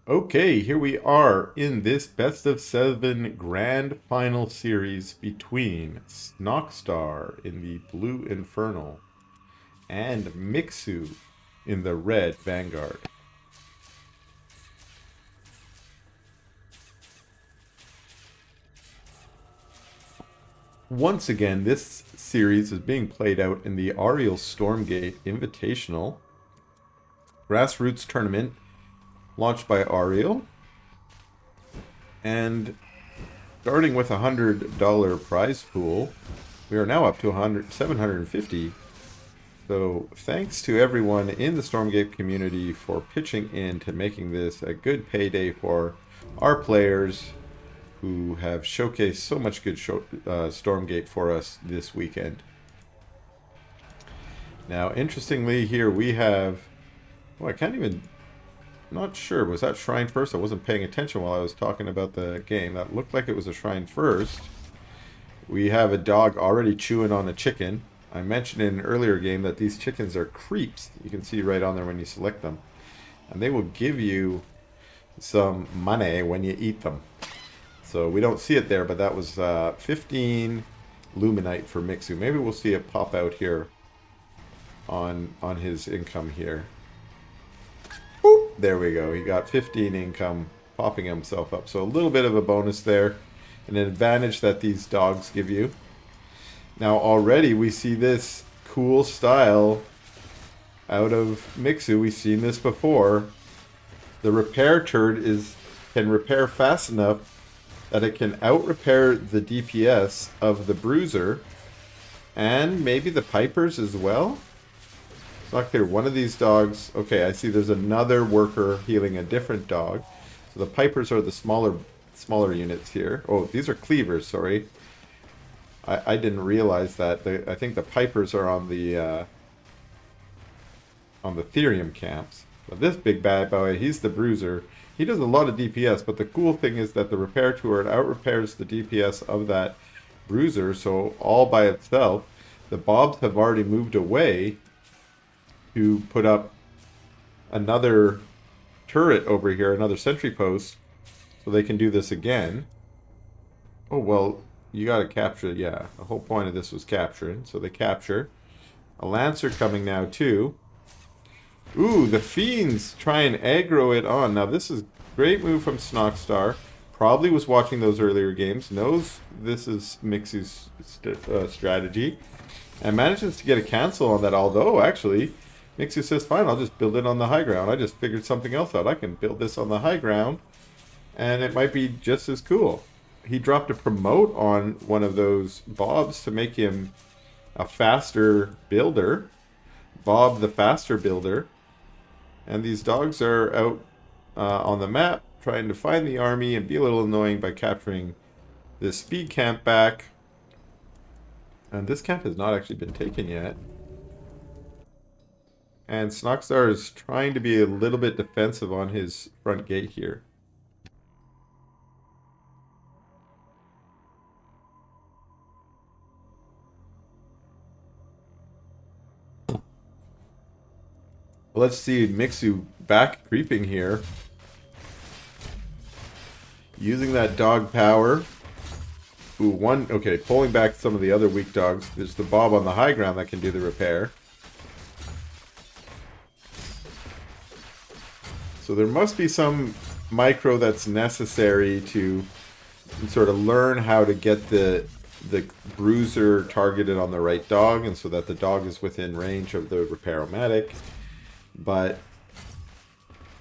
Okay, here we are in this best of seven grand final series between Snoxtar in the blue Infernal and Mixu in the red Vanguard. Once again, this series is being played out in the Aureil Stormgate Invitational grassroots tournament launched by Aureil. And starting with a $100 prize pool, we are now up to 750. So thanks to everyone in the Stormgate community for pitching in to making this a good payday for our players who have showcased so much good Stormgate for us this weekend. Now, interestingly, here we have... Oh, I can't even... I'm not sure. Was that Shrine first? I wasn't paying attention while I was talking about the game. That looked like it was a Shrine first. We have a dog already chewing on a chicken. I mentioned in an earlier game that these chickens are creeps. You can see right on there when you select them. And they will give you some money when you eat them. So we don't see it there, but that was 15 Luminite for Mixu. Maybe we'll see it pop out here on his income here. Boop! There we go. He got 15 income, popping himself up. So a little bit of a bonus there. An advantage that these dogs give you. Now already we see this cool style out of Mixu. We've seen this before. The repair turd can repair fast enough that it can out-repair the DPS of the bruiser and maybe the pipers as well. It's not clear. One of these dogs... Okay, I see there's another worker healing a different dog. So the pipers are the smaller units here. Oh, these are cleavers, sorry. I didn't realize that. I think the pipers are on the Therium camps. But this big bad boy, he's the bruiser. He does a lot of DPS, but the cool thing is that the repair turret out-repairs the DPS of that bruiser, so all by itself. The Bobs have already moved away to put up another turret over here, another sentry post, so they can do this again. Oh, well, you gotta capture, yeah. The whole point of this was capturing, so they capture. A Lancer coming now, too. Ooh, the Fiends try and aggro it on. Now, this is great move from Snoxtar. Probably was watching those earlier games. Knows this is Mixu's strategy. And manages to get a cancel on that. Although, actually, Mixu says, fine, I'll just build it on the high ground. I just figured something else out. I can build this on the high ground. And it might be just as cool. He dropped a promote on one of those Bobs to make him a faster builder. Bob the faster builder. And these dogs are out on the map trying to find the army and be a little annoying by capturing this speed camp back. And this camp has not actually been taken yet. And Snoxtar is trying to be a little bit defensive on his front gate here. Let's see Mixu back creeping here. Using that dog power. Ooh, okay, pulling back some of the other weak dogs. There's the Bob on the high ground that can do the repair. So there must be some micro that's necessary to sort of learn how to get the bruiser targeted on the right dog, and so that the dog is within range of the repair-o-matic. But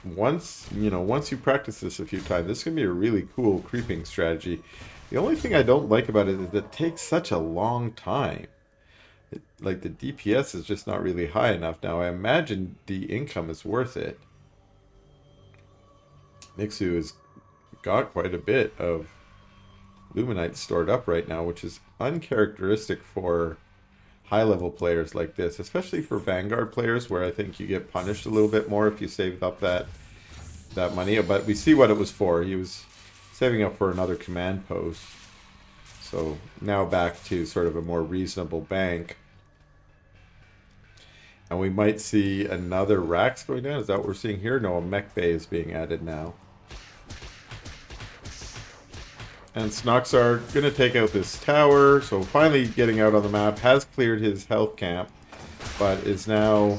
once you practice this a few times, this can be a really cool creeping strategy. The only thing I don't like about it is that it takes such a long time. Like, the DPS is just not really high enough. Now, I imagine the income is worth it. Mixu has got quite a bit of Luminite stored up right now, which is uncharacteristic for high-level players like this, especially for Vanguard players, where I think you get punished a little bit more if you saved up that money. But we see what it was for. He was saving up for another command post. So now back to sort of a more reasonable bank. And we might see another Rax going down. Is that what we're seeing here? No, a mech bay is being added now. And Snoxtar going to take out this tower, so finally getting out on the map, has cleared his health camp, but is now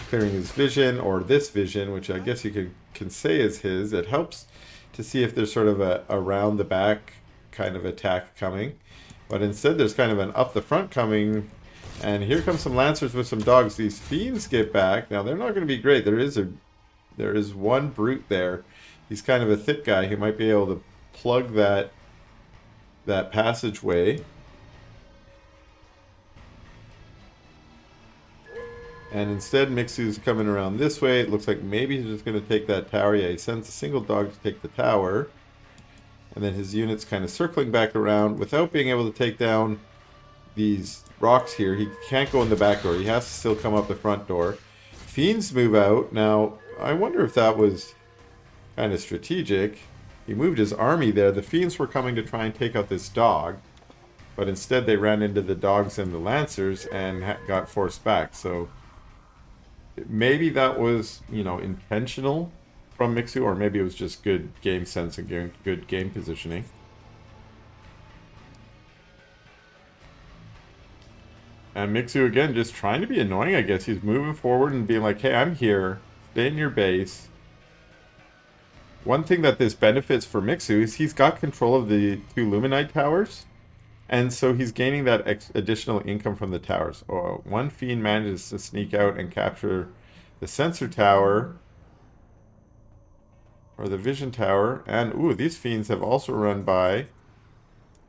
clearing his vision, or this vision, which I guess you can say is his. It helps to see if there's sort of a around the back kind of attack coming, but instead there's kind of an up the front coming, and here comes some Lancers with some dogs. These Fiends get back. Now they're not going to be great. There is one brute there. He's kind of a thick guy. He might be able to plug that passageway. And instead, Mixu's coming around this way. It looks like maybe he's just going to take that tower. Yeah, he sends a single dog to take the tower. And then his unit's kind of circling back around without being able to take down these rocks here. He can't go in the back door. He has to still come up the front door. Fiends move out. Now, I wonder if that was kind of strategic. He moved his army there. The Fiends were coming to try and take out this dog. But instead, they ran into the dogs and the Lancers and got forced back. So maybe that was, intentional from Mixu, or maybe it was just good game sense and good game positioning. And Mixu, again, just trying to be annoying, I guess. He's moving forward and being like, hey, I'm here. Stay in your base. One thing that this benefits for Mixu is he's got control of the 2 Luminite towers. And so he's gaining that additional income from the towers. One Fiend manages to sneak out and capture the sensor tower, or the vision tower. And, ooh, these Fiends have also run by.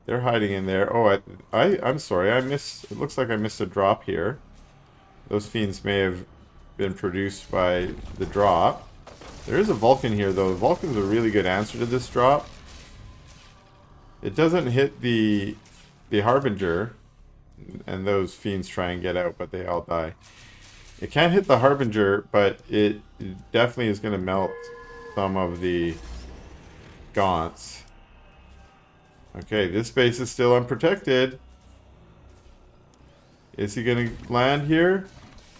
They're hiding in there. Oh, I'm sorry. It looks like I missed a drop here. Those Fiends may have been produced by the drop. There is a Vulcan here, though. The Vulcan's a really good answer to this drop. It doesn't hit the Harbinger, and those Fiends try and get out, but they all die. It can't hit the Harbinger, but it definitely is going to melt some of the Gaunts. Okay, this base is still unprotected. Is he going to land here?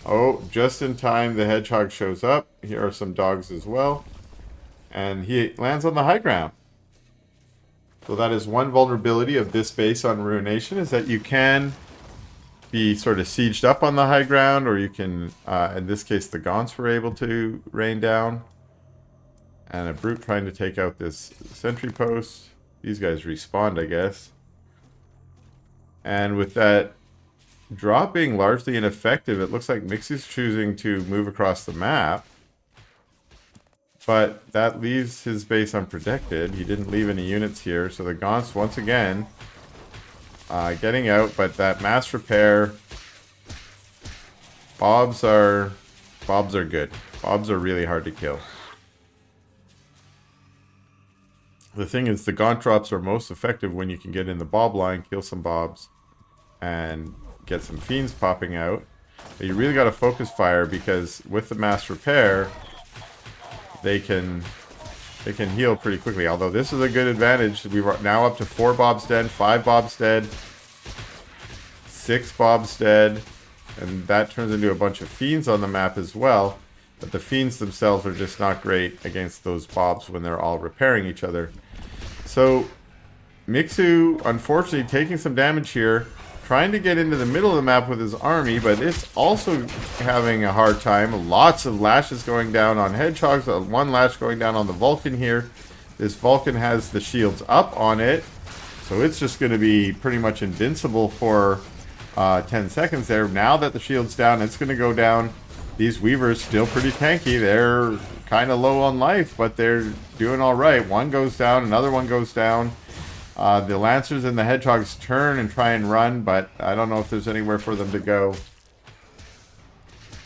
Oh, just in time the Hedgehog shows up. Here are some dogs as well. And he lands on the high ground. So that is one vulnerability of this base on Ruination, is that you can be sort of sieged up on the high ground, or you can, in this case, the Gaunts were able to rain down. And a brute trying to take out this sentry post. These guys respawned, I guess. And with that drop being largely ineffective, it looks like Mixu's choosing to move across the map. But that leaves his base unprotected. He didn't leave any units here. So the Gaunts, once again, getting out. But that mass repair, Bobs are good. Bobs are really hard to kill. The thing is, the Gaunt drops are most effective when you can get in the Bob line, kill some Bobs, and get some Fiends popping out. But you really got to focus fire, because with the mass repair, they can heal pretty quickly. Although this is a good advantage. We're now up to 4 Bobs dead, 5 Bobs dead, 6 Bobs dead, and that turns into a bunch of Fiends on the map as well. But the Fiends themselves are just not great against those Bobs when they're all repairing each other. So Mixu, unfortunately, taking some damage here, trying to get into the middle of the map with his army, but it's also having a hard time. Lots of lashes going down on Hedgehogs, one lash going down on the Vulcan here. This Vulcan has the shields up on it, so it's just going to be pretty much invincible for 10 seconds there. Now that the shield's down, it's going to go down. These Weavers still pretty tanky. They're kind of low on life, but they're doing all right. One goes down, another one goes down. The Lancers and the Hedgehogs turn and try and run, but I don't know if there's anywhere for them to go.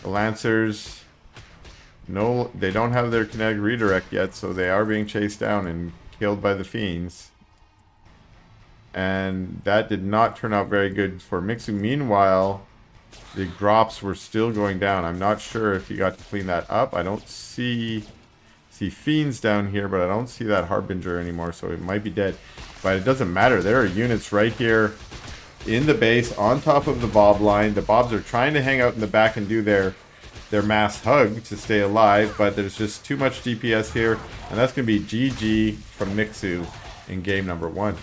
The Lancers, no, they don't have their kinetic redirect yet, so they are being chased down and killed by the Fiends. And that did not turn out very good for Mixu. Meanwhile, the drops were still going down. I'm not sure if you got to clean that up. I don't see Fiends down here, but I don't see that Harbinger anymore, so it might be dead. But it doesn't matter. There are units right here in the base on top of the Bob line. The Bobs are trying to hang out in the back and do their mass hug to stay alive, but there's just too much DPS here, and that's going to be GG from Mixu. in game number 1.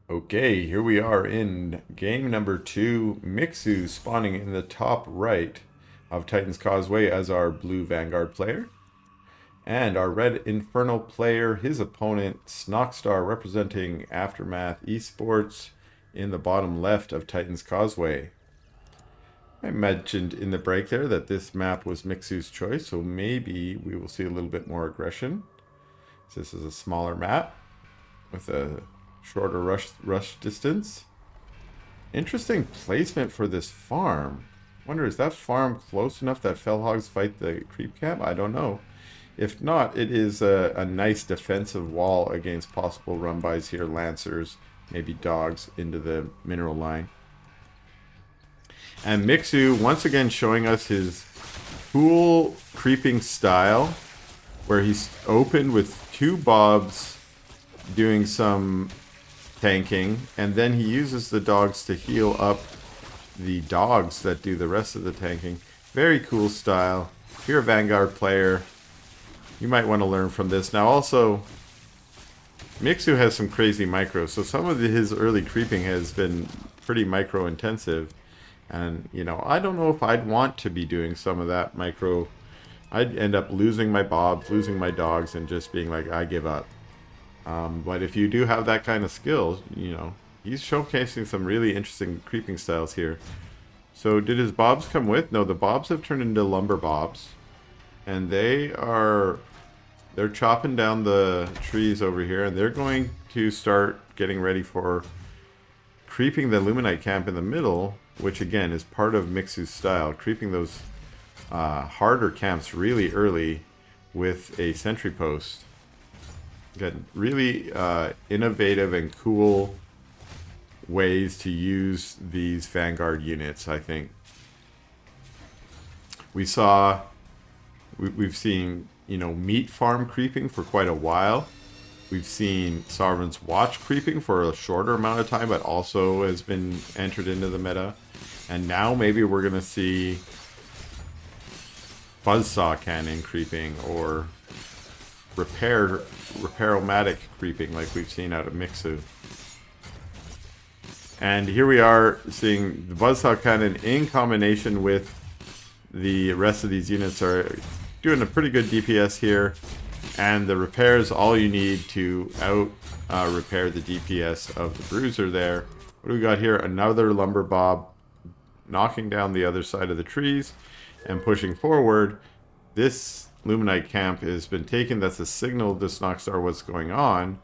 Okay, here we are in game number 2. Mixu spawning in the top right of Titan's Causeway as our blue Vanguard player. And our red Infernal player, his opponent, Snoxtar, representing Aftermath Esports in the bottom left of Titan's Causeway. I mentioned in the break there that this map was Mixu's choice, so maybe we will see a little bit more aggression. This is a smaller map with a shorter rush distance. Interesting placement for this farm. Wonder, is that farm close enough that Fellhogs fight the creep camp? I don't know. If not, it is a nice defensive wall against possible run-bys here. Lancers, maybe dogs into the mineral line. And Mixu once again showing us his cool creeping style, where he's opened with 2 bobs doing some tanking, and then he uses the dogs to heal up the dogs that do the rest of the tanking. Very cool style. If you're a Vanguard player, you might want to learn from this. Now also, Mixu has some crazy micros, so some of his early creeping has been pretty micro intensive. And, you know, I don't know if I'd want to be doing some of that micro. I'd end up losing my bobs, losing my dogs, and just being like, I give up. But if you do have that kind of skill, you know, he's showcasing some really interesting creeping styles here. So did his bobs come with? No, the bobs have turned into lumber bobs. And they're chopping down the trees over here, and they're going to start getting ready for creeping the Luminite camp in the middle, which again is part of Mixu's style, creeping those harder camps really early with a sentry post. Again, really innovative and cool ways to use these Vanguard units, I think. We've seen, you know, meat farm creeping for quite a while. We've seen Sovereign's Watch creeping for a shorter amount of time, but also has been entered into the meta. And now maybe we're going to see Buzzsaw Cannon creeping, or Repair-O-Matic creeping like we've seen out of Mixu. And here we are seeing the Buzzsaw Cannon in combination with the rest of these units are doing a pretty good DPS here. And the repair is all you need to repair the DPS of the Bruiser there. What do we got here? Another Lumber Bob knocking down the other side of the trees and pushing forward. This Luminite camp has been taken. That's a signal to Snoxtar what's going on.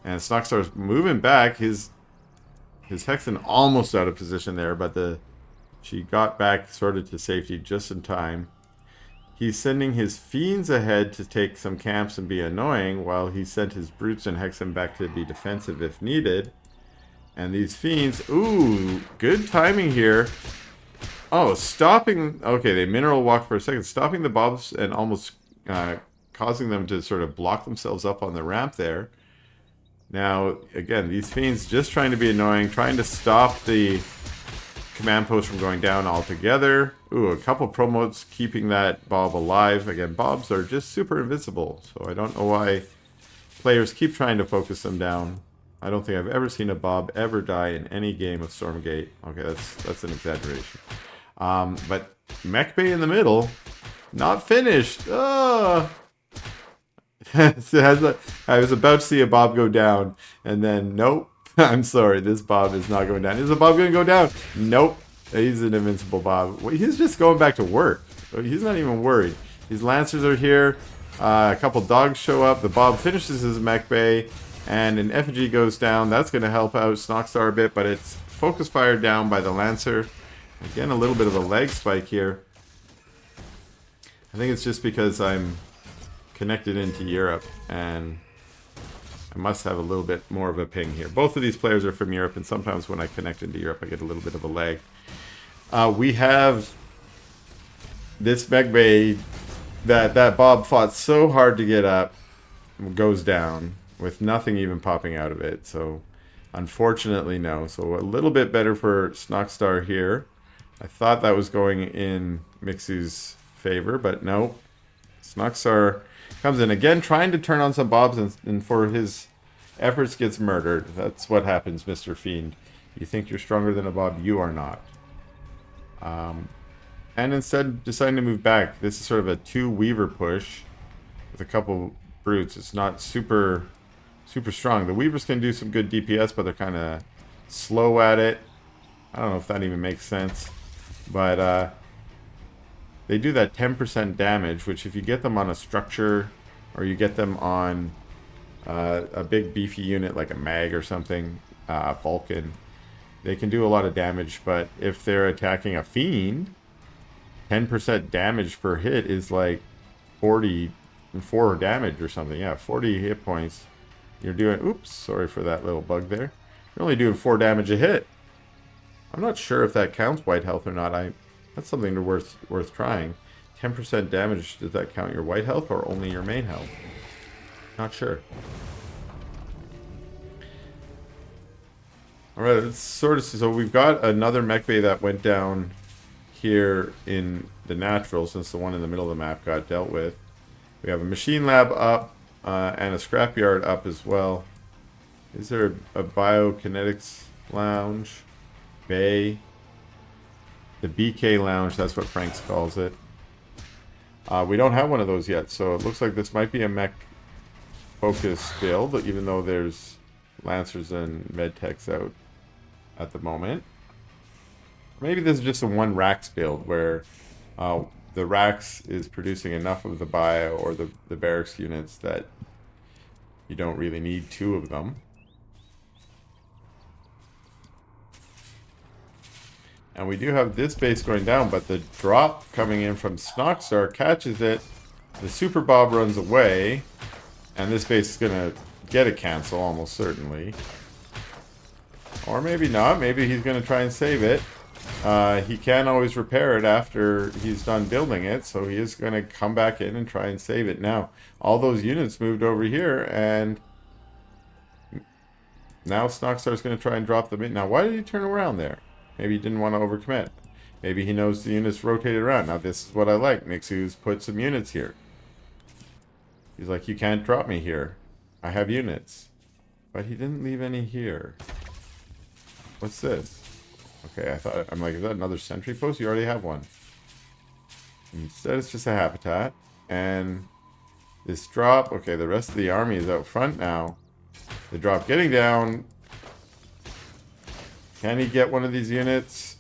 And Snoxtar's moving back. His Hexen almost out of position there, but she got back sort of to safety just in time. He's sending his Fiends ahead to take some camps and be annoying, while he sent his Brutes and Hexen back to be defensive if needed. And these Fiends, ooh, good timing here. Oh, stopping, okay, they mineral walk for a second, stopping the bobs and almost causing them to sort of block themselves up on the ramp there. Now, again, these Fiends just trying to be annoying, trying to stop the command post from going down altogether. Ooh, a couple promos keeping that Bob alive. Again, Bobs are just super invincible, so I don't know why players keep trying to focus them down. I don't think I've ever seen a Bob ever die in any game of Stormgate. Okay, that's an exaggeration. But Mech Bay in the middle, not finished. I was about to see a Bob go down, and then nope. I'm sorry, this Bob is not going down. Is the Bob going to go down? Nope. He's an invincible Bob. He's just going back to work. He's not even worried. These Lancers are here. A couple dogs show up. The Bob finishes his Mech Bay, and an effigy goes down. That's going to help out Snoxtar a bit, but it's focus fired down by the Lancer. Again, a little bit of a lag spike here. I think it's just because I'm connected into Europe, and I must have a little bit more of a ping here. Both of these players are from Europe, and sometimes when I connect into Europe, I get a little bit of a lag. We have this Mech Bay that Bob fought so hard to get up, goes down with nothing even popping out of it. So, unfortunately, no. So, a little bit better for Snoxtar here. I thought that was going in Mixu's favor, but no. Snoxtar Comes in again, trying to turn on some bobs, and for his efforts gets murdered. That's what happens, Mr. Fiend. You think you're stronger than a bob, you are not. And instead deciding to move back. This is sort of a 2 Weaver push with a couple brutes. It's not super strong. The Weavers can do some good DPS, but they're kind of slow at it. I don't know if that even makes sense. But they do that 10% damage, which if you get them on a structure or you get them on a big beefy unit like a mag or something, Vulcan, they can do a lot of damage. But if they're attacking a Fiend, 10% damage per hit is like 44 damage or something. Yeah, 40 hit points. You're doing... Oops, sorry for that little bug there. You're only doing 4 damage a hit. I'm not sure if that counts white health or not. That's something worth trying. 10% damage, does that count your white health or only your main health? Not sure. Alright, it's sort of... So we've got another mech bay that went down here in the natural, since the one in the middle of the map got dealt with. We have a machine lab up and a scrapyard up as well. Is there a biokinetics lounge? Bay? The BK lounge, that's what Franks calls it. We don't have one of those yet, so it looks like this might be a mech focus build, even though there's Lancers and Medtechs out at the moment. Maybe this is just a 1 Rax build where the Rax is producing enough of the bio or the barracks units that you don't really need 2 of them. And we do have this base going down, but the drop coming in from Snoxtar catches it. The Super Bob runs away, and this base is going to get a cancel almost certainly. Or maybe not. Maybe he's going to try and save it. He can always repair it after he's done building it, so he is going to come back in and try and save it. Now, all those units moved over here, and now Snoxtar's going to try and drop them in. Now, why did he turn around there? Maybe he didn't want to overcommit. Maybe he knows the units rotated around. Now, this is what I like. Mixu's put some units here. He's like, you can't drop me here. I have units. But he didn't leave any here. What's this? Okay, I'm like, is that another sentry post? You already have one. Instead, it's just a habitat. And this drop, okay, the rest of the army is out front now. The drop getting down. Can he get one of these units?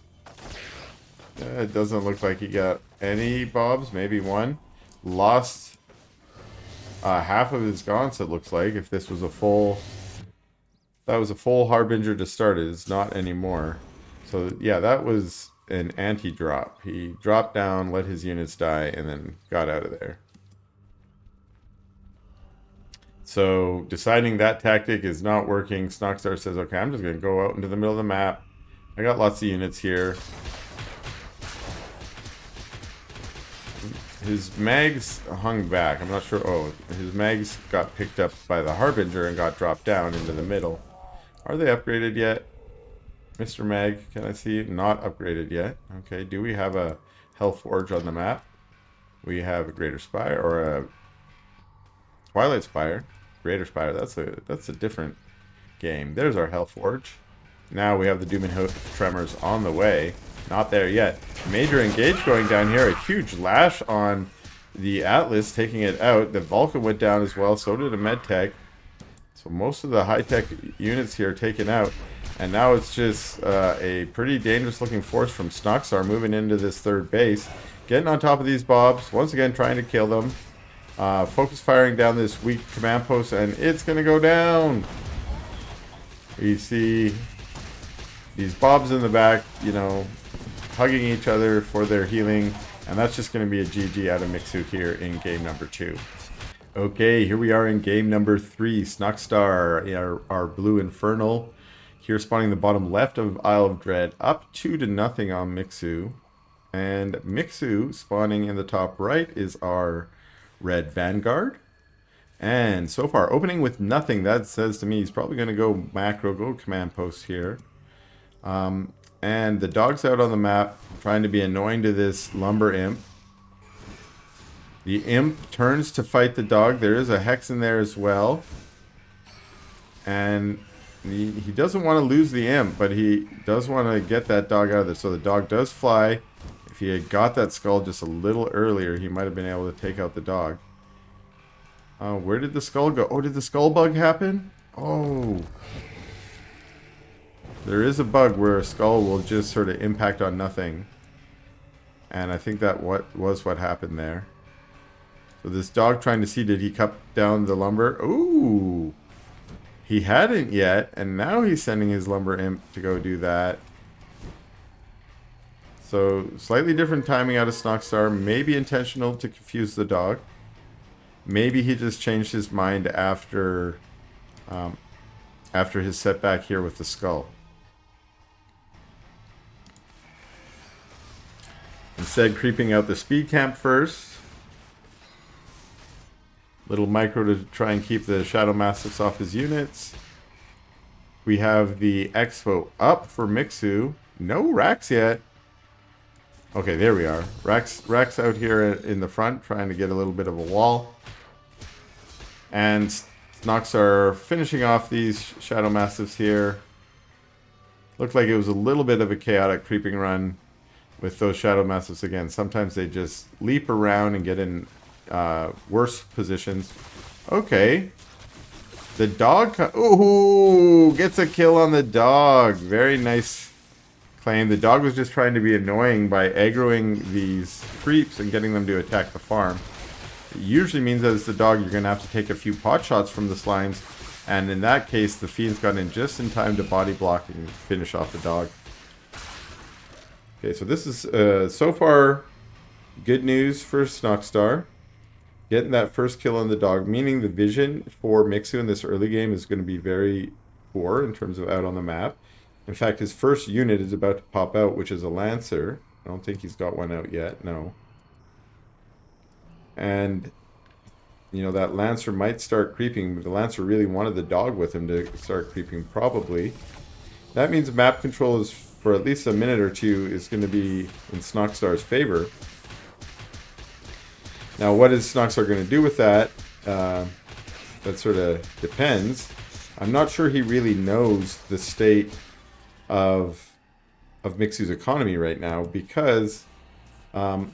It doesn't look like he got any bobs, maybe one. Lost half of his gaunts, it looks like. If this was a full... That was a full Harbinger to start. It is not anymore. So, yeah, that was an anti-drop. He dropped down, let his units die, and then got out of there. So, deciding that tactic is not working, Snoxtar says, okay, I'm just going to go out into the middle of the map. I got lots of units here. His mags hung back. I'm not sure. Oh, his mags got picked up by the Harbinger and got dropped down into the middle. Are they upgraded yet? Mr. Mag, can I see? Not upgraded yet. Okay, do we have a Hell Forge on the map? We have a Greater Spire, or a Twilight Spire. Greater Spire, that's a different game. There's our Hell Forge. Now we have the Doom and Tremors on the way. Not there yet. Major engage going down here. A huge lash on the Atlas, taking it out. The Vulcan went down as well. So did a Medtech. So most of the high-tech units here taken out. And now it's just a pretty dangerous looking force from Snoxtar moving into this third base. Getting on top of these bobs. Once again trying to kill them. Focus firing down this weak command post. And it's going to go down. You see these bobs in the back, you know, hugging each other for their healing. And that's just going to be a GG out of Mixu here in game number 2. Okay, here we are in game number 3. Snoxtar, our Blue Infernal. Here spawning the bottom left of Isle of Dread, up 2-0 on Mixu. And Mixu spawning in the top right is our Red Vanguard. And so far, opening with nothing, that says to me he's probably going to go macro, go command post here. And the dog's out on the map, trying to be annoying to this Lumber Imp. The imp turns to fight the dog. There is a hex in there as well. And he doesn't want to lose the imp, but he does want to get that dog out of there. So the dog does fly. If he had got that skull just a little earlier, he might have been able to take out the dog. Where did the skull go? Oh, did the skull bug happen? Oh. There is a bug where a skull will just sort of impact on nothing. And I think that was what happened there. So this dog trying to see, did he cut down the lumber? Ooh. He hadn't yet, and now he's sending his lumber imp to go do that. So slightly different timing out of Snoxtar. Maybe intentional to confuse the dog. Maybe he just changed his mind after his setback here with the skull. Instead, creeping out the speed camp first. Little micro to try and keep the Shadow Mastiffs off his units. We have the Expo up for Mixu. No Rax yet. Okay, there we are. Rax out here in the front, trying to get a little bit of a wall. And Snoxtar finishing off these Shadow Mastiffs here. Looked like it was a little bit of a chaotic creeping run with those Shadow Mastiffs again. Sometimes they just leap around and get in worse positions. Okay. The dog... Ooh! Gets a kill on the dog. Very nice claim. The dog was just trying to be annoying by aggroing these creeps and getting them to attack the farm. It usually means that as the dog, you're going to have to take a few pot shots from the slimes. And in that case, the fiends got in just in time to body block and finish off the dog. Okay, so this is so far good news for Snoxtar. Getting that first kill on the dog, meaning the vision for Mixu in this early game is going to be very poor in terms of out on the map. In fact, his first unit is about to pop out, which is a Lancer. I don't think he's got one out yet, no. And, you know, that Lancer might start creeping, but the Lancer really wanted the dog with him to start creeping, probably. That means map control is, for at least a minute or two, is going to be in Snoxtar's favor. Now, what is Snoxtar going to do with that? That sort of depends. I'm not sure he really knows the state of Mixu's economy right now, because I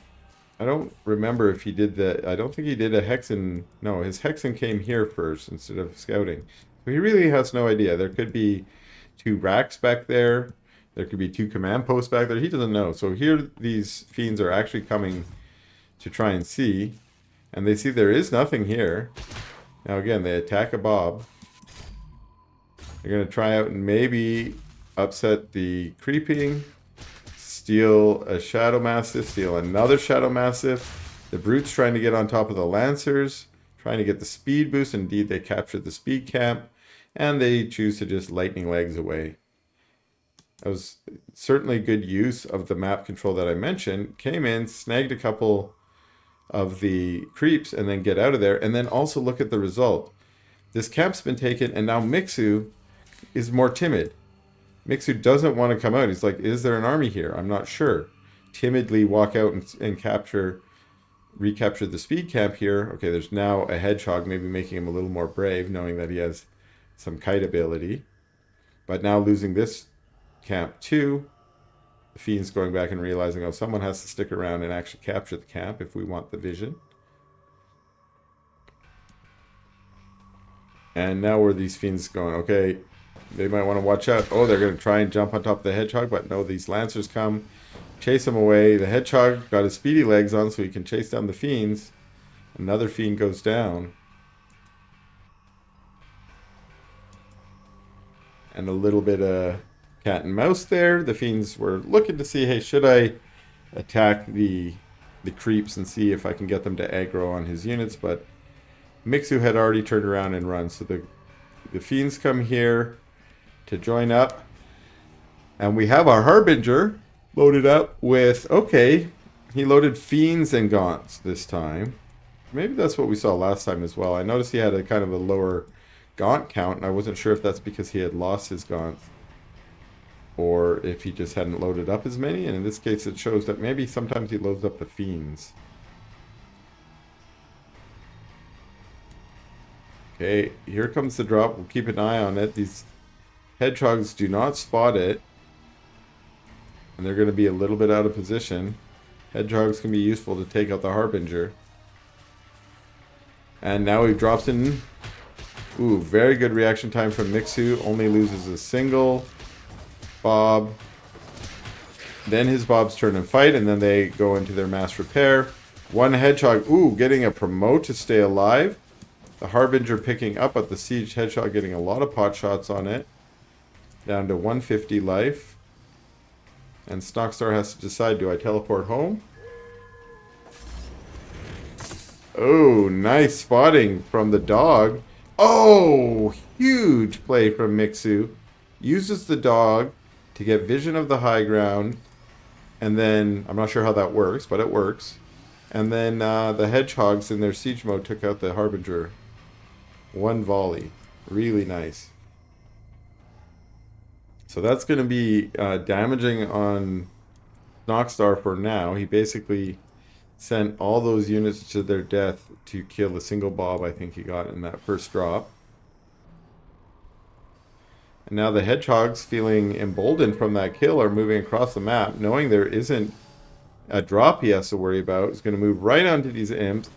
don't remember if he did the... I don't think he did a Hexen... No, his Hexen came here first instead of scouting. So he really has no idea. There could be 2 racks back there. There could be 2 command posts back there. He doesn't know. So here these fiends are actually coming to try and see, and they see there is nothing here. Now again, they attack a Bob. They're going to try out and maybe upset the creeping, steal a Shadow Mastiff, steal another Shadow Mastiff. The Brute's trying to get on top of the Lancers, trying to get the speed boost. Indeed, they captured the speed camp, and they choose to just lightning legs away. That was certainly good use of the map control that I mentioned. Came in, snagged a couple of the creeps, and then get out of there. And then also look at the result. This camp's been taken, and now Mixu is more timid. Mixu doesn't want to come out. He's like, is there an army here? I'm not sure. Timidly walk out and recapture the speed camp here. Okay, there's now a hedgehog, maybe making him a little more brave, knowing that he has some kite ability. But now losing this camp too. The fiends going back and realizing, oh, someone has to stick around and actually capture the camp if we want the vision. And now where these fiends going? Okay, they might want to watch out. Oh, they're going to try and jump on top of the hedgehog, but no, these Lancers come, chase him away. The hedgehog got his speedy legs on so he can chase down the fiends. Another fiend goes down. And a little bit of cat and mouse there. The fiends were looking to see, hey, should I attack the creeps and see if I can get them to aggro on his units? But Mixu had already turned around and run. So the fiends come here to join up. And we have our Harbinger loaded up with, okay, he loaded fiends and gaunts this time. Maybe that's what we saw last time as well. I noticed he had a kind of a lower gaunt count, and I wasn't sure if that's because he had lost his gaunts or if he just hadn't loaded up as many. And in this case, it shows that maybe sometimes he loads up the fiends. Okay, here comes the drop. We'll keep an eye on it. These hedgehogs do not spot it. And they're going to be a little bit out of position. Hedgehogs can be useful to take out the Harbinger. And now he drops in. Ooh, very good reaction time from Mixu. Only loses a single Bob. Then his Bobs turn and fight, and then they go into their mass repair. One Hedgehog, ooh, getting a promote to stay alive. The Harbinger picking up, but the Siege Hedgehog getting a lot of pot shots on it. Down to 150 life. And Snoxtar has to decide, do I teleport home? Oh, nice spotting from the dog. Oh, huge play from Mixu. Uses the dog to get vision of the high ground. And then, I'm not sure how that works, but it works. And then the Hedgehogs in their siege mode took out the Harbinger. One volley. Really nice. So that's going to be damaging on Snoxtar for now. He basically sent all those units to their death to kill a single Bob I think he got in that first drop. And now the Hedgehogs, feeling emboldened from that kill, are moving across the map, knowing there isn't a drop he has to worry about. He's going to move right onto these imps.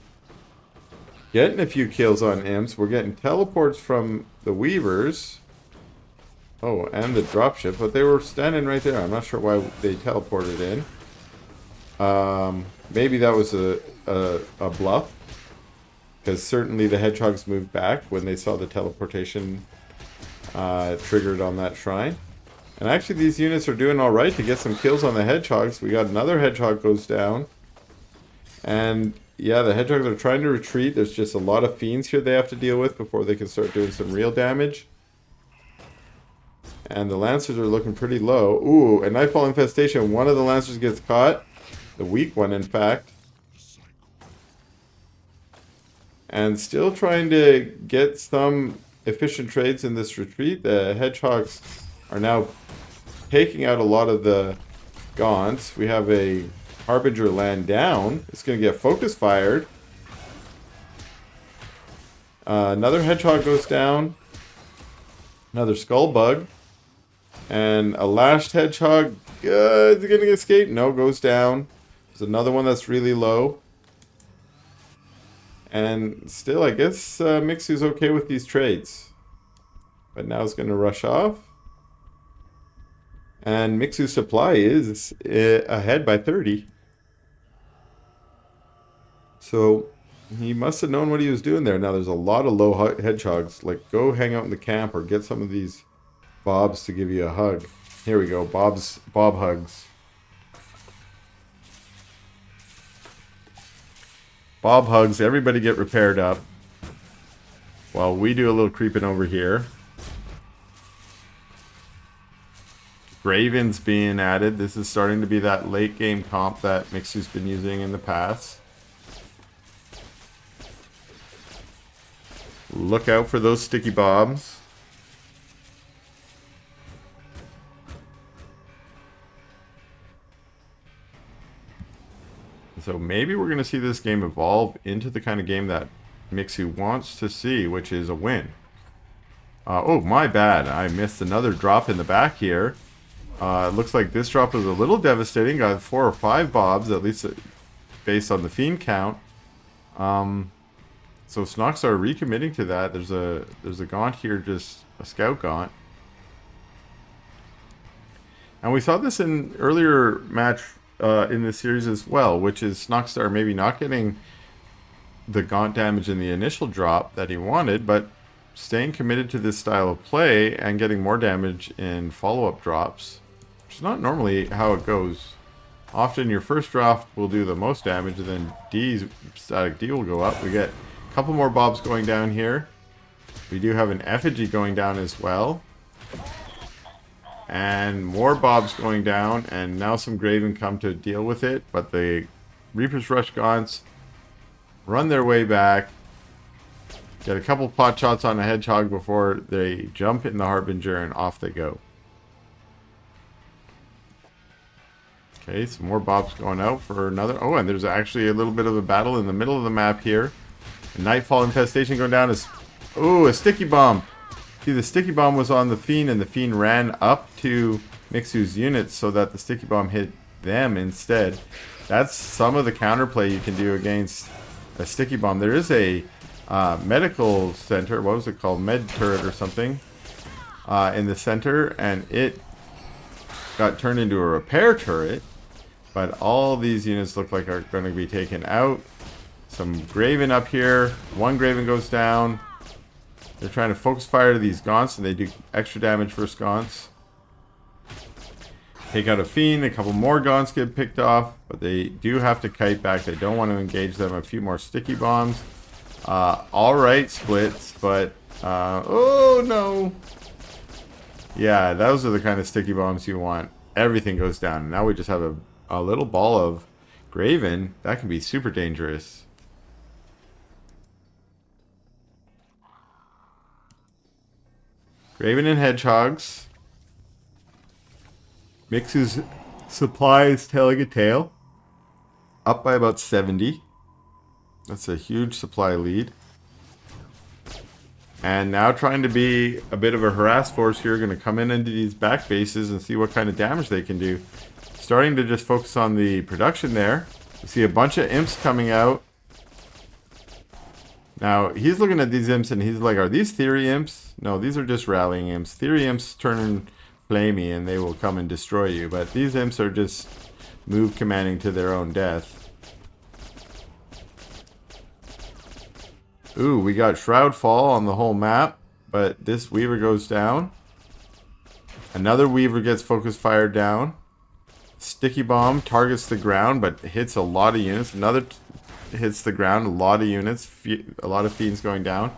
Getting a few kills on imps. We're getting teleports from the Weavers. Oh, and the dropship, but they were standing right there. I'm not sure why they teleported in. Maybe that was a bluff. Because certainly the Hedgehogs moved back when they saw the teleportation triggered on that shrine. And actually these units are doing alright to get some kills on the Hedgehogs. We got another Hedgehog goes down. And yeah, the Hedgehogs are trying to retreat. There's just a lot of fiends here they have to deal with before they can start doing some real damage. And the Lancers are looking pretty low. Ooh, a Nightfall Infestation. One of the Lancers gets caught. The weak one, in fact. And still trying to get some efficient trades in this retreat. The Hedgehogs are now taking out a lot of the Gaunts. We have a Harbinger land down. It's going to get focus fired. Another Hedgehog goes down. Another Skullbug. And a lashed Hedgehog. Is it going to escape? No, goes down. There's another one that's really low. And still, I guess Mixu's okay with these trades. But now it's going to rush off. And Mixu's supply is ahead by 30. So he must have known what he was doing there. Now there's a lot of low Hedgehogs. Like, go hang out in the camp or get some of these Bobs to give you a hug. Here we go. Bob hugs. Bob hugs. Everybody get repaired up. While we do a little creeping over here. Graven's being added. This is starting to be that late game comp that Mixu's been using in the past. Look out for those sticky bombs. So maybe we're going to see this game evolve into the kind of game that Mixu wants to see, which is a win. Oh, my bad. I missed another drop in the back here. It looks like this drop was a little devastating. Got 4 or 5 Bobs, at least based on the Fiend count. So Snoxtar recommitting to that. There's a Gaunt here, just a Scout Gaunt. And we saw this in earlier match in this series as well, which is Snoxtar maybe not getting the Gaunt damage in the initial drop that he wanted, but staying committed to this style of play and getting more damage in follow-up drops, which is not normally how it goes. Often your first drop will do the most damage, and then static D will go up. We get a couple more Bobs going down here. We do have an Effigy going down as well. And more Bobs going down, and now some Graven come to deal with it, but the Reaper's Rush Gaunts run their way back. Get a couple pot shots on a Hedgehog before they jump in the Harbinger, and off they go. Okay, some more Bobs going out for another. Oh, and there's actually a little bit of a battle in the middle of the map here. A Nightfall Infestation going down is Ooh, a sticky bomb. See, the sticky bomb was on the Fiend, and the Fiend ran up to Mixu's units so that the sticky bomb hit them instead. That's some of the counterplay you can do against a sticky bomb. There is a medical center, what was it called? Med turret or something, in the center, and it got turned into a repair turret. But all these units look like are going to be taken out. Some Graven up here. One Graven goes down. They're trying to focus fire to these Gaunts, and they do extra damage versus Gaunts. Take out a Fiend. A couple more Gaunts get picked off, but they do have to kite back. They don't want to engage them. A few more sticky bombs. Aureil splits, but... oh, no. Yeah, those are the kind of sticky bombs you want. Everything goes down. And now we just have a little ball of Graven. That can be super dangerous. Graven and Hedgehogs. Mixu's supply is telling a tale. Up by about 70. That's a huge supply lead. And now trying to be a bit of a harass force here. Going to come in into these back bases and see what kind of damage they can do. Starting to just focus on the production there. You see a bunch of imps coming out. Now, he's looking at these imps and he's like, are these theory imps? No, these are just rallying imps. Theory imps turn flamey and they will come and destroy you. But these imps are just move commanding to their own death. Ooh, we got Shroud Fall on the whole map. But this Weaver goes down. Another Weaver gets focus fired down. Sticky Bomb targets the ground but hits a lot of units. Another hits the ground, a lot of units, a lot of Fiends going down.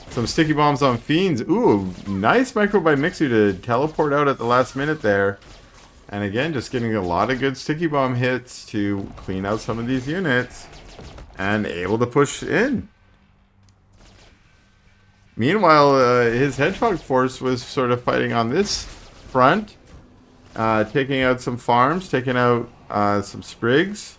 Some sticky bombs on Fiends. Ooh, nice micro by Mixu to teleport out at the last minute there. And again, just getting a lot of good sticky bomb hits to clean out some of these units. And able to push in. Meanwhile, his Hedgehog force was sort of fighting on this front. Taking out some farms, taking out some Sprigs.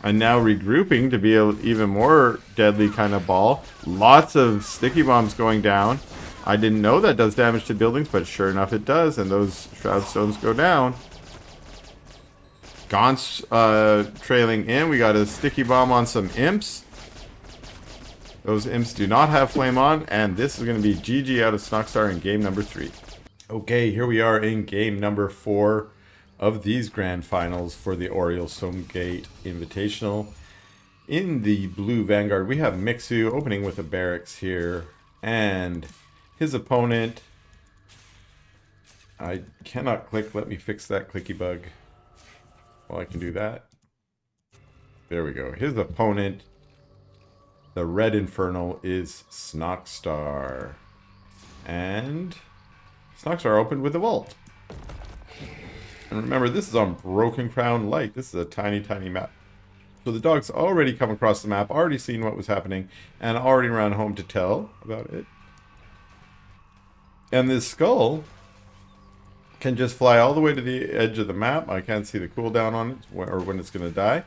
And now regrouping to be an even more deadly kind of ball. Lots of sticky bombs going down. I didn't know that does damage to buildings, but sure enough it does. And those Shroud Stones go down. Gaunts trailing in. We got a sticky bomb on some imps. Those imps do not have flame on. And this is going to be GG out of Snoxtar in game number 3. Okay, here we are in game number 4 of these grand finals for the Aureil Stormgate Invitational. In the blue Vanguard, we have Mixu opening with a barracks here, and his opponent, I cannot click, let me fix that clicky bug. Well, I can do that. There we go. His opponent, the Red Infernal, is Snoxtar. And Snoxtar opened with a vault. And remember, this is on Broken Crown Light. This is a tiny, tiny map. So the dog's already come across the map, already seen what was happening, and already ran home to tell about it. And this skull can just fly all the way to the edge of the map. I can't see the cooldown on it, or when it's going to die.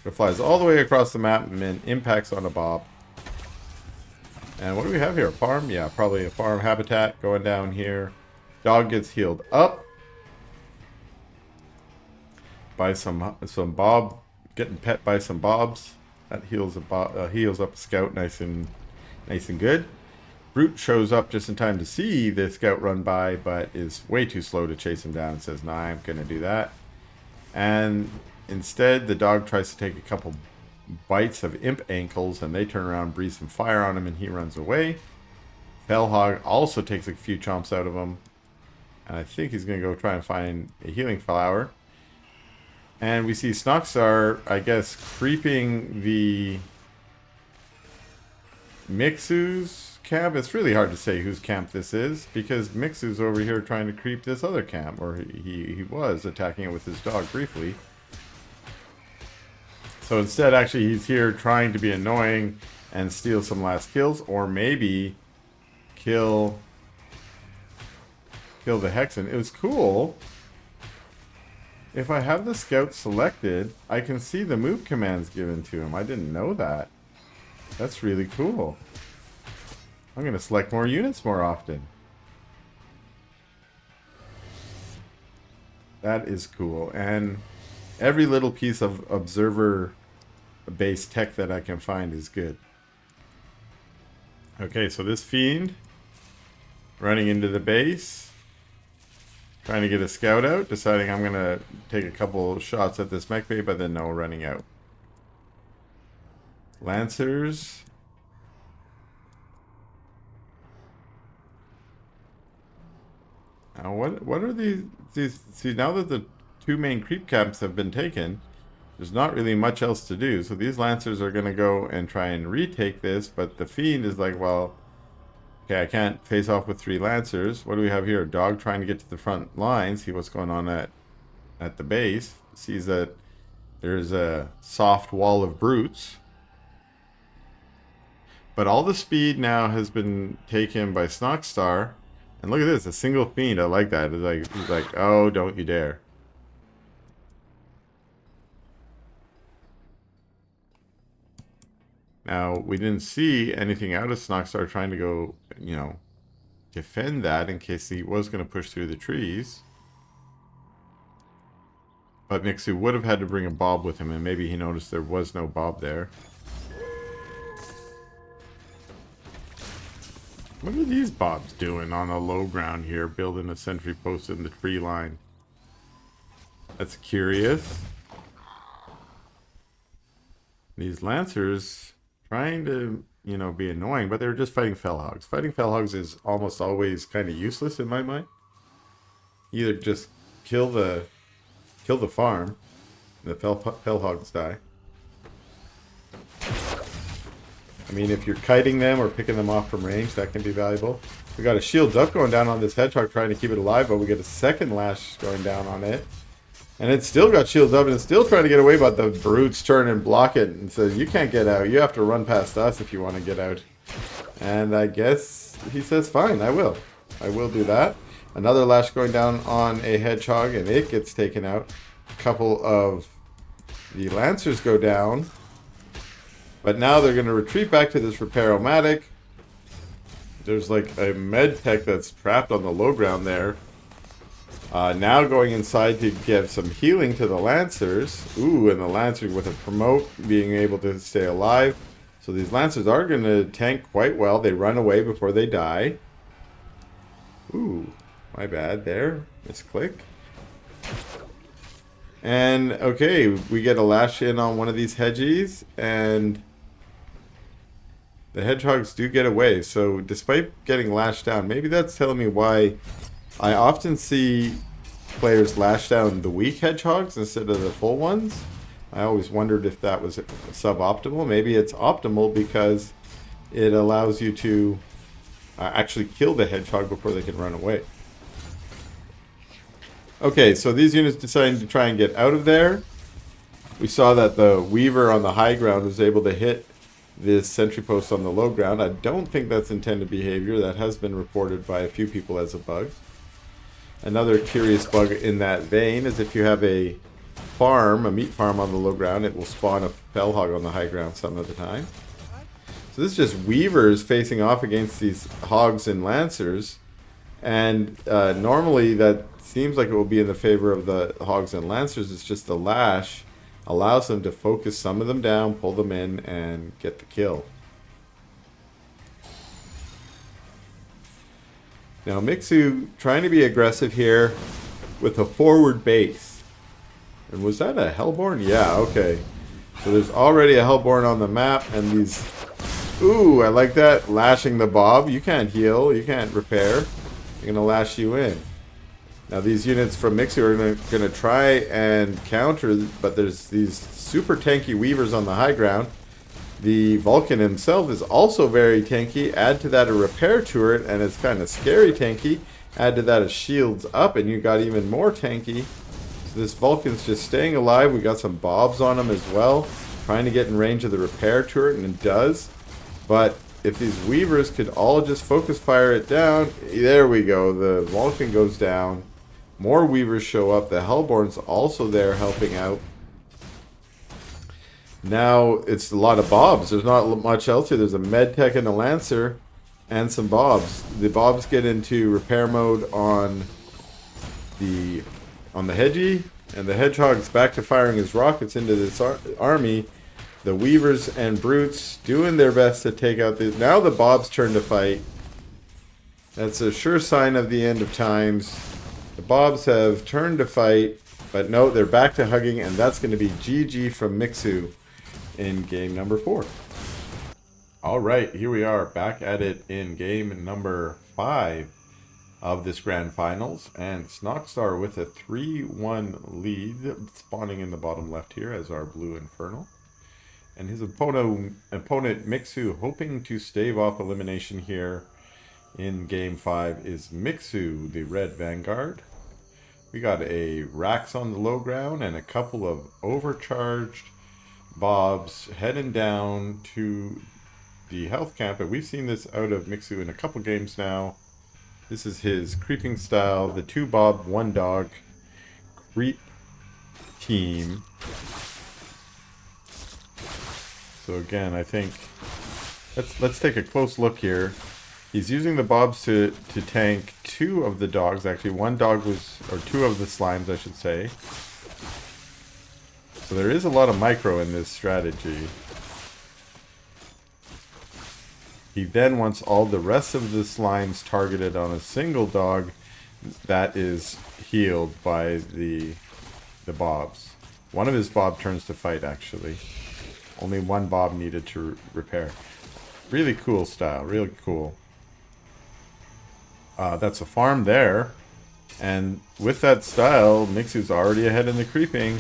It flies all the way across the map and then impacts on a bob. And what do we have here? A farm? Yeah, probably a farm habitat going down here. Dog gets healed up by some bob, getting pet by some bobs. That heals up a scout nice and good. Brute shows up just in time to see the scout run by, but is way too slow to chase him down and says, nah, I'm gonna do that. And instead the dog tries to take a couple bites of imp ankles, and they turn around, breathe some fire on him, and he runs away. Fellhog also takes a few chomps out of him, and I think he's gonna go try and find a healing flower. And we see Snoxtar, I guess, creeping the Mixu's camp. It's really hard to say whose camp this is, because Mixu's over here trying to creep this other camp, or he was attacking it with his dog briefly. So instead, actually, he's here trying to be annoying and steal some last kills, or maybe kill the Hexen. It was cool. If I have the scout selected, I can see the move commands given to him. I didn't know that. That's really cool. I'm going to select more units more often. That is cool. And every little piece of observer-based tech that I can find is good. Okay, so this fiend running into the base, trying to get a scout out, deciding I'm going to take a couple shots at this mech bay, but then no, running out. Lancers. Now, what are these? See, now that the two main creep camps have been taken, there's not really much else to do. So these Lancers are going to go and try and retake this, but the Fiend is like, well, okay, I can't face off with 3 Lancers. What do we have here? A dog trying to get to the front line, see what's going on at the base. Sees that there's a soft wall of brutes. But all the speed now has been taken by Snoxtar. And look at this, a single Fiend. I like that. He's like, oh, don't you dare. Now, we didn't see anything out of Snoxtar trying to go, you know, defend that in case he was going to push through the trees. But Mixu would have had to bring a Bob with him, and maybe he noticed there was no Bob there. What are these Bobs doing on the low ground here, building a sentry post in the tree line? That's curious. These Lancers trying to, you know, be annoying, but they're just fighting Fellhogs. Fighting Fellhogs is almost always kind of useless in my mind. Either just kill the farm, and the Fellhogs die. I mean, if you're kiting them or picking them off from range, that can be valuable. We got a shields up going down on this Hedgehog trying to keep it alive, but we get a second lash going down on it. And it's still got shields up and it's still trying to get away, but the brutes turn and block it and says, you can't get out. You have to run past us if you want to get out. And I guess he says, fine, I will. I will do that. Another lash going down on a Hedgehog and it gets taken out. A couple of the Lancers go down. But now they're going to retreat back to this Repair-O-Matic. There's like a med tech that's trapped on the low ground there. Now going inside to give some healing to the Lancers. Ooh, and the Lancers with a promote being able to stay alive. So these Lancers are going to tank quite well. They run away before they die. Ooh, my bad there. Misclick. And okay, we get a lash in on one of these Hedgies and the Hedgehogs do get away. So despite getting lashed down, maybe that's telling me why I often see players lash down the weak Hedgehogs instead of the full ones. I always wondered if that was suboptimal. Maybe it's optimal because it allows you to actually kill the Hedgehog before they can run away. Okay, so these units deciding to try and get out of there. We saw that the Weaver on the high ground was able to hit this sentry post on the low ground. I don't think that's intended behavior. That has been reported by a few people as a bug. Another curious bug in that vein is if you have a farm, a meat farm on the low ground, it will spawn a Fellhog on the high ground some of the time. So this is just Weavers facing off against these Hogs and Lancers. And normally that seems like it will be in the favor of the Hogs and Lancers. It's just the lash allows them to focus some of them down, pull them in, and get the kill. Now Mixu trying to be aggressive here with a forward base. And was that a Hellborn? Yeah, okay. So there's already a Hellborn on the map, and these... Ooh, I like that. Lashing the Bob. You can't heal, you can't repair. They're going to lash you in. Now these units from Mixu are going to try and counter, but there's these super tanky Weavers on the high ground. The Vulcan himself is also very tanky. Add to that a repair turret, and it's kind of scary tanky. Add to that a shields up, and you got even more tanky. So this Vulcan's just staying alive. We got some Bobs on him as well, trying to get in range of the repair turret, and it does. But if these Weavers could all just focus fire it down, there we go. The Vulcan goes down. More Weavers show up. The Hellborn's also there helping out. Now it's a lot of bobs. There's not much else here. There's a med tech and a lancer and some bobs. The bobs get into repair mode on the hedgie, and the hedgehog's back to firing his rockets into this army. The weavers and brutes doing their best to take out the... Now the bob's turn to fight. That's a sure sign of the end of times. The bobs have turned to fight, but no, they're back to hugging, and that's going to be GG from Mixu in game number 4. All right, here we are back at it in game number 5 of this grand finals, and Snoxtar with a 3-1 lead, spawning in the bottom left here as our blue Infernal. And his opponent Mixu, hoping to stave off elimination here in game 5, is Mixu, the red Vanguard. We got a Rax on the low ground and a couple of overcharged bobs heading down to the health camp, and we've seen this out of Mixu in a couple games now. This is his creeping style, the 2 bob, 1 dog creep team. So again, I think let's take a close look here. He's using the bobs to tank 2 of the dogs. Actually, 1 dog was, or 2 of the slimes, I should say. So there is a lot of micro in this strategy. He then wants all the rest of the slimes targeted on a single dog that is healed by the bobs. One of his bob turns to fight, actually. Only 1 bob needed to repair. Really cool style, really cool. That's a farm there. And with that style, Mixu's already ahead in the creeping.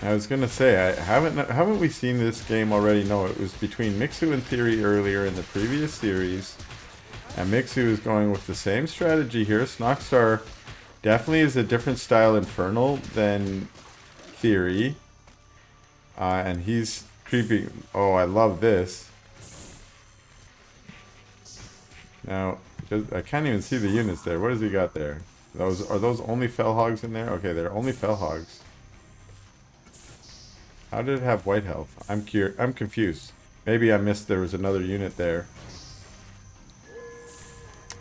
I was gonna say, haven't we seen this game already? No, it was between Mixu and Theory earlier in the previous series, and Mixu is going with the same strategy here. Snoxtar definitely is a different style Infernal than Theory, and he's creeping. Oh, I love this. Now, I can't even see the units there. What has he got there? Are those only fell hogs in there? Okay, they're only fell hogs. How did it have white health? I'm confused. Maybe I missed there was another unit there.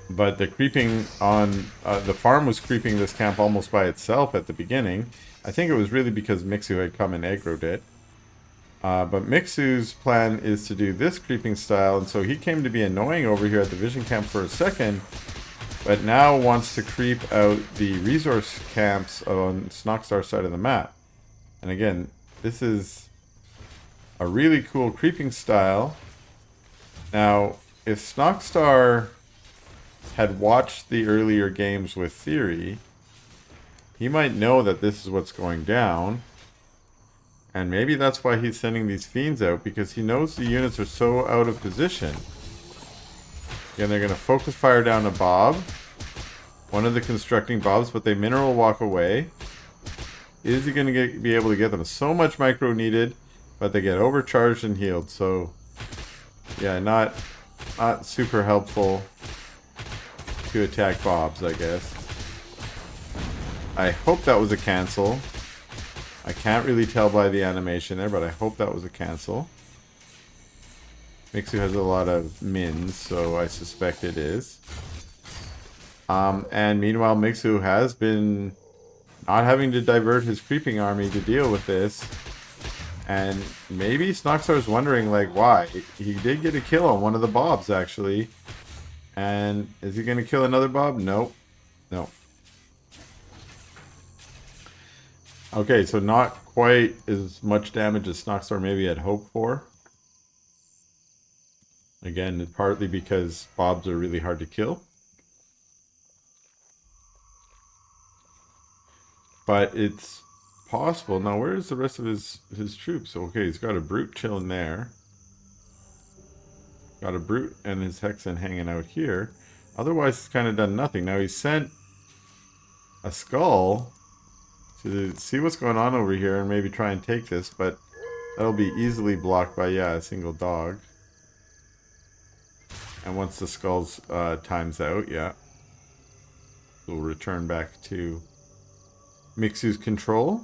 But the creeping on... the farm was creeping this camp almost by itself at the beginning. I think it was really because Mixu had come and aggroed it. But Mixu's plan is to do this creeping style, and so he came to be annoying over here at the vision camp for a second, but now wants to creep out the resource camps on Snoxtar's side of the map. And again, this is a really cool creeping style. Now, if Snoxtar had watched the earlier games with Theory, he might know that this is what's going down. And maybe that's why he's sending these fiends out, because he knows the units are so out of position. Again, they're going to focus fire down a bob. One of the constructing bobs, but they mineral walk away. Is he going to be able to get them? So much micro needed, but they get overcharged and healed. So, yeah, not super helpful to attack bobs, I guess. I hope that was a cancel. I can't really tell by the animation there, but I hope that was a cancel. Mixu has a lot of mins, so I suspect it is. And meanwhile, Mixu has been not having to divert his creeping army to deal with this. And maybe Snoxtar's wondering, like, why? He did get a kill on one of the bobs, actually. And is he going to kill another bob? Nope. No. Okay, so not quite as much damage as Snoxtar maybe had hoped for. Again, partly because bobs are really hard to kill. But it's possible. Now, where's the rest of his troops? Okay, he's got a brute chilling there. Got a brute and his hexen hanging out here. Otherwise, he's kind of done nothing. Now, he's sent a skull to see what's going on over here and maybe try and take this, but that'll be easily blocked by, yeah, a single dog. And once the skull's time's out, yeah, we'll return back to Mixu's control.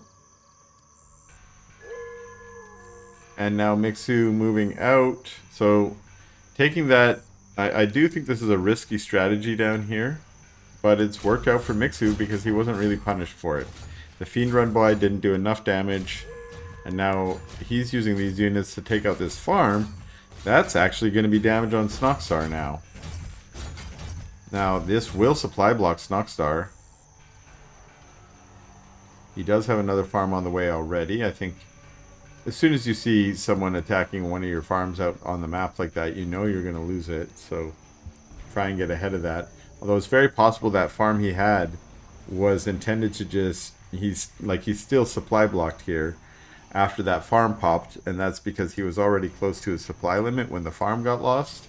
And now Mixu moving out. So taking that, I do think this is a risky strategy down here. But it's worked out for Mixu because he wasn't really punished for it. The Fiend Run Boy didn't do enough damage. And now he's using these units to take out this farm. That's actually going to be damage on Snoxtar now. Now this will supply block Snoxtar. He does have another farm on the way already. I think as soon as you see someone attacking one of your farms out on the map like that, you know you're going to lose it. So try and get ahead of that. Although it's very possible that farm he had was intended to just... He's still supply blocked here after that farm popped. And that's because he was already close to his supply limit when the farm got lost.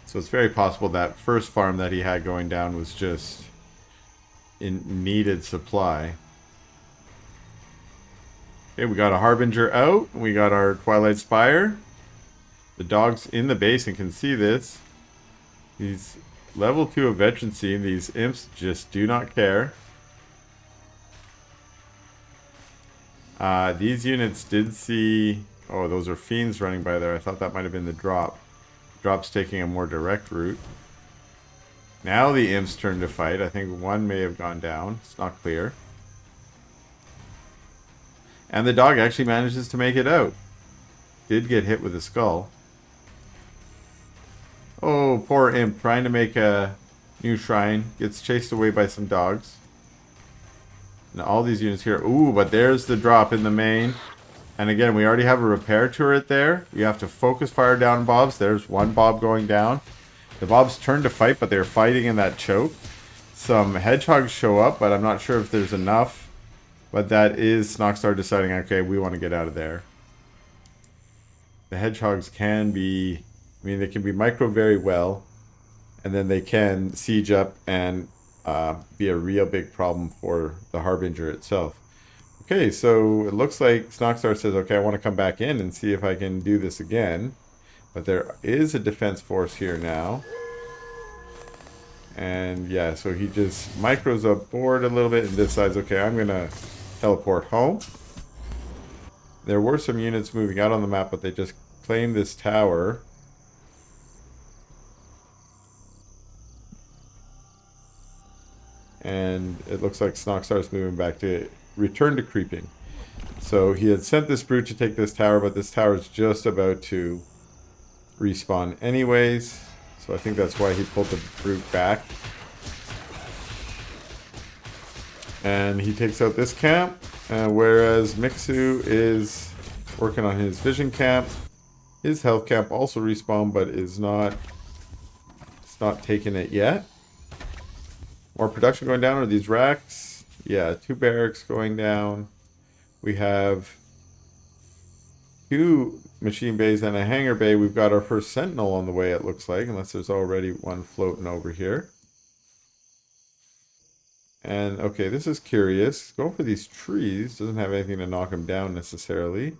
So it's very possible that first farm that he had going down was just in needed supply. Okay, we got a Harbinger out. We got our Twilight Spire. The dog's in the base and can see this. He's level 2 of veterancy. These imps just do not care. These units did see... Oh, those are fiends running by there. I thought that might have been the drop. Drop's taking a more direct route. Now the imps turn to fight. I think one may have gone down. It's not clear. And the dog actually manages to make it out. Did get hit with a skull. Oh, poor imp trying to make a new shrine. Gets chased away by some dogs. And all these units here. Ooh, but there's the drop in the main. And again, we already have a repair turret there. You have to focus fire down Bobs. There's one Bob going down. The Bobs turn to fight, but they're fighting in that choke. Some hedgehogs show up, but I'm not sure if there's enough. But that is Snoxtar deciding, okay, we want to get out of there. The hedgehogs can be... I mean, they can be micro very well. And then they can siege up and be a real big problem for the Harbinger itself. Okay, so it looks like Snoxtar says, okay, I want to come back in and see if I can do this again. But there is a defense force here now. And yeah, so he just micros up board a little bit and decides, okay, I'm going to teleport home. There were some units moving out on the map, but they just claimed this tower. And it looks like Snoxtar's moving back to return to creeping. So he had sent this brute to take this tower, but this tower is just about to respawn anyways. So I think that's why he pulled the brute back. And he takes out this camp, whereas Mixu is working on his vision camp. His health camp also respawned, but is not... It's not taking it yet. More production going down. Are these racks? Yeah, 2 barracks going down. We have 2 machine bays and a hangar bay. We've got our first sentinel on the way, it looks like, unless there's already one floating over here. And, okay, this is curious. Going for these trees. Doesn't have anything to knock them down necessarily.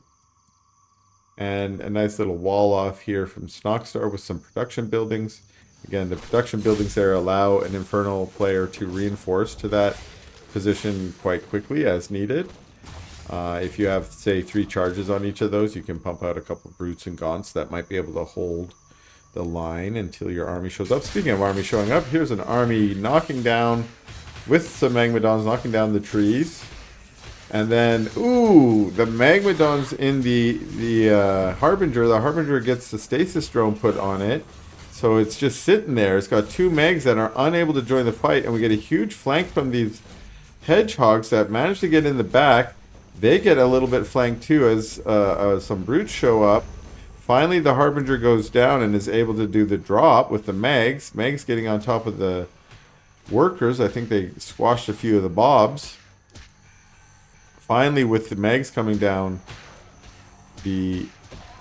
And a nice little wall off here from Snoxtar with some production buildings. Again, the production buildings there allow an Infernal player to reinforce to that position quite quickly as needed. If you have, say, 3 charges on each of those, you can pump out a couple of brutes and gaunts that might be able to hold the line until your army shows up. Speaking of army showing up, here's an army knocking down, with some Magmadons, knocking down the trees. And then, ooh, the Magmadons in the Harbinger. The Harbinger gets the stasis drone put on it. So it's just sitting there. It's got 2 Megs that are unable to join the fight. And we get a huge flank from these hedgehogs that manage to get in the back. They get a little bit flanked too as some brutes show up. Finally, the Harbinger goes down and is able to do the drop with the Megs. Megs getting on top of the workers. I think they squashed a few of the Bobs. Finally, with the Megs coming down, the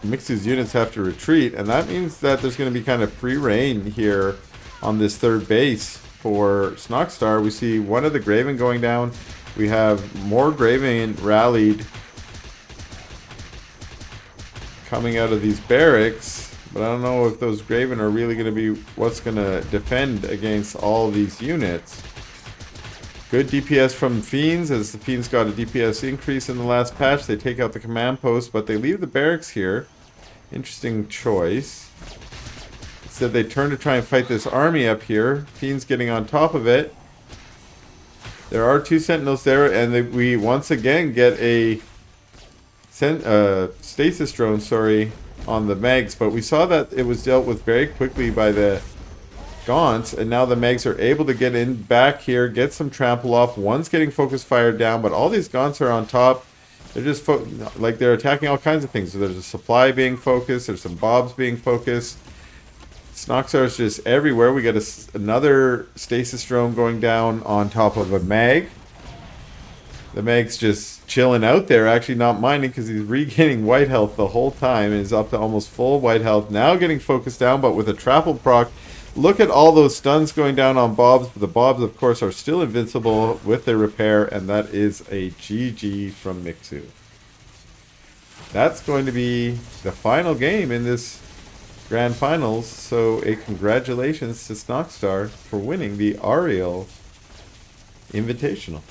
Mixu's units have to retreat, and that means that there's going to be kind of free reign here on this 3rd base for Snoxtar. We see one of the Graven going down. We have more Graven rallied coming out of these barracks, but I don't know if those Graven are really going to be what's going to defend against all of these units. Good DPS from Fiends, as the Fiends got a DPS increase in the last patch. They take out the command post, but they leave the barracks here. Interesting choice. Instead, they turn to try and fight this army up here. Fiends getting on top of it. There are 2 sentinels there, and we once again get a stasis drone, on the Megs. But we saw that it was dealt with very quickly by the Gaunts, and now the Megs are able to get in back here, get some trample off. One's getting focus fired down, but all these Gaunts are on top. They're just like they're attacking all kinds of things. So there's a supply being focused. There's some Bobs being focused. Snoxtar is just everywhere. We get another stasis drone going down on top of a Mag. The Mag's just chilling out there, actually not minding because he's regaining white health the whole time and is up to almost full white health. Now getting focused down, but with a trample proc. Look at all those stuns going down on Bobs. But the Bobs, of course, are still invincible with their repair, and that is a GG from Mixu. That's going to be the final game in this Grand Finals, so a congratulations to Snoxtar for winning the Aureil Invitational.